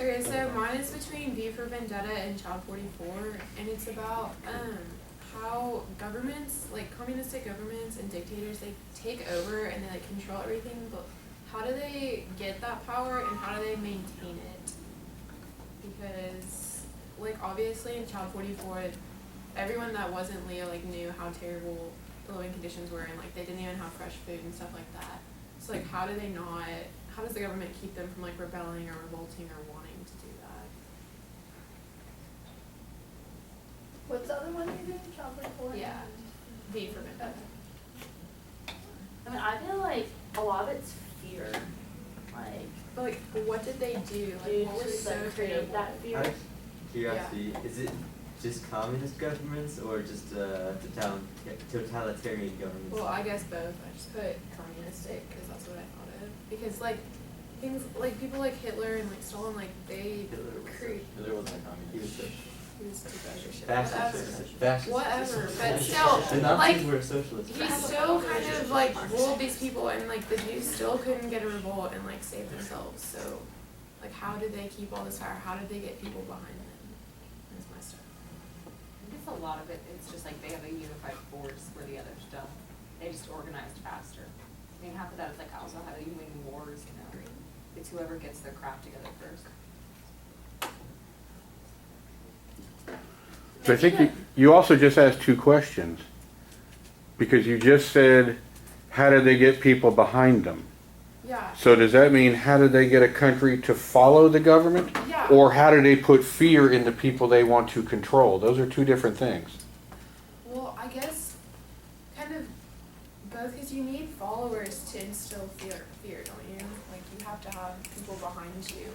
Okay, so mine is between V for Vendetta and Child 44, and it's about how governments, like communistic governments and dictators, they take over and they like control everything, but how do they get that power and how do they maintain it? Because like obviously in Child 44, everyone that wasn't Leo like knew how terrible the living conditions were, and like they didn't even have fresh food and stuff like that. So like how does the government keep them from like rebelling or revolting or wanting to do that? What's the other one you did? Child 44? Yeah. V for Vendetta. I mean, I feel like a lot of it's fear. But like what did they do? Like what was so create terrible? that fear? Out of curiosity, is it just communist governments or just totalitarian governments? Well, I guess both. I just put communistic because that's what I thought of. Because like things like people like Hitler and like Stalin, like they create. Hitler wasn't a communist. He was too bad or shit. Fascist. Whatever. But still, The Nazis like were socialists. he still kind of like ruled these people, and like the Jews still couldn't get a revolt and like save themselves. So, like, how did they keep all this power? How did they get people behind them? That's my stuff. I guess a lot of it, it's just like they have a unified force where the others don't. They just organized faster. I mean, half of that is like also how you win wars, you know. It's whoever gets their crap together first. So I think you also just asked two questions, because you just said, how do they get people behind them? Yeah. So does that mean how do they get a country to follow the government? Yeah. Or how do they put fear in the people they want to control? Those are two different things. Well, I guess kind of both, because you need followers to instill fear, don't you? Like you have to have people behind you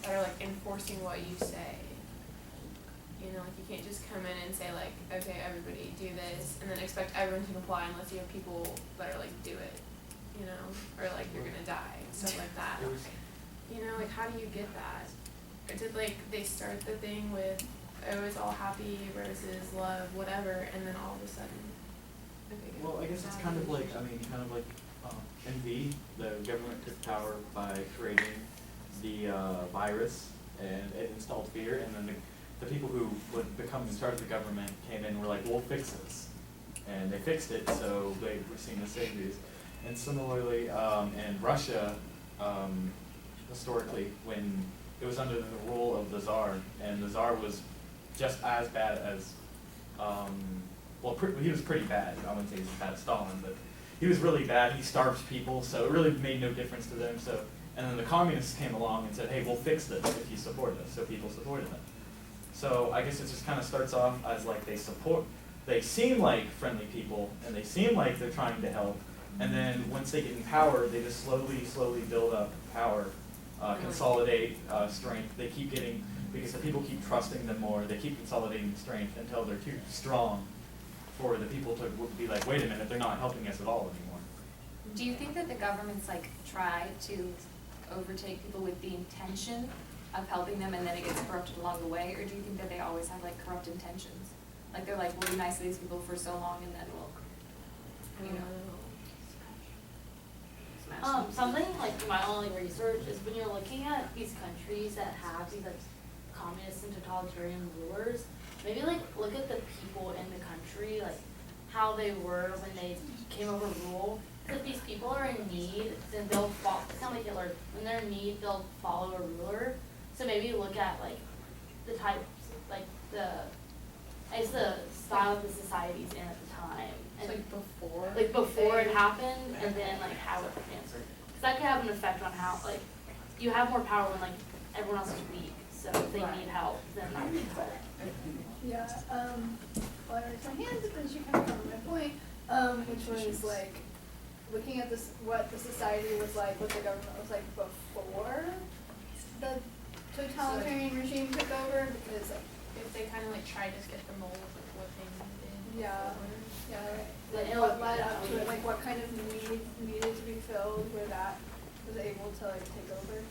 that are like enforcing what you say. You know, like you can't just come in and say like, okay, everybody do this, and then expect everyone to comply unless you have people that are like, do it, you know, or like you're gonna die, stuff like that. You know, like how do you get that? Or did like they start the thing with, oh, it's all happy, roses, love, whatever, and then all of a sudden, okay, Well, I guess it's kind of like, in V, the government took power by creating the virus, and it installed fear, and then the people who would become in charge of the government came in and were like, we'll fix this. And they fixed it, so they were seen as saviors. And similarly, in Russia, historically, when it was under the rule of the Tsar, and the Tsar was just as bad as, he was pretty bad. I wouldn't say he was as bad as Stalin, but he was really bad. He starved people, so it really made no difference to them. So, and then the communists came along and said, hey, we'll fix this if you support us. So people supported them. So I guess it just kind of starts off as like they seem like friendly people, and they seem like they're trying to help, and then once they get in power, they just slowly build up power, consolidate strength. They keep getting, because the people keep trusting them more, they keep consolidating strength until they're too strong for the people to be like, wait a minute, they're not helping us at all anymore. Do you think that the governments like try to overtake people with the intention of helping them and then it gets corrupted along the way, or do you think that they always have like corrupt intentions? Like they're like, we'll be nice to these people for so long and then we'll, you know, smash them. Something like my only research is when you're looking at these countries that have these like communist and totalitarian rulers, maybe like look at the people in the country, like how they were when they came over rule. If these people are in need, then they'll follow. It's not like Hitler. When they're in need, they'll follow a ruler. So maybe look at like the types, like the style of the societies in at the time, and like before it happened, and then like how it answered. Because that could have an effect on how like you have more power when like everyone else is weak. So if they need help, then they need help. Yeah. Well, I raised my hands because you kind of covered my point, which was like looking at this, what the society was like, what the government was like before the totalitarian regime took over, because like, if they kind of like tried to get the mold of what they needed. yeah, right. Like what led up to it, like what kind of need needed to be filled where that was able to like take over.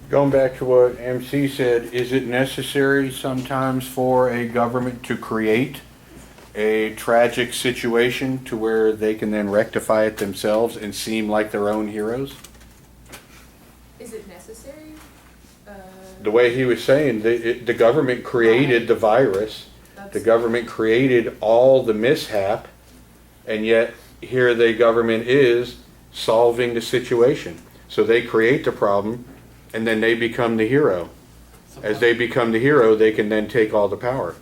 Going back to what MC said, is it necessary sometimes for a government to create a tragic situation to where they can then rectify it themselves and seem like their own heroes? Is it necessary? The way he was saying, the government created the virus, That's- the government created all the mishap, and yet here the government is solving the situation. So they create the problem, and then they become the hero. As they become the hero, they can then take all the power.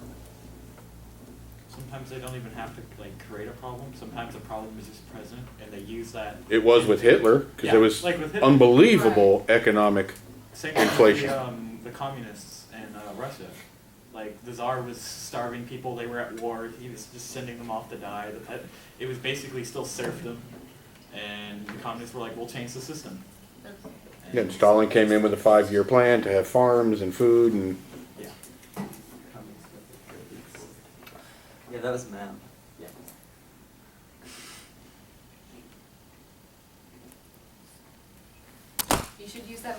Sometimes they don't even have to like create a problem. Sometimes the problem is just present, and they use that. It was with Hitler, because Yeah, there was like with Hitler. unbelievable economic Same thing inflation. with the communists in Russia. Like the Tsar was starving people; they were at war. He was just sending them off to die. It was basically still serfdom, and the communists were like, "We'll change the system." Yeah, and Stalin came in with a 5-year plan to have farms and food and Yeah. Yeah, that was Mao. Yeah. You should use that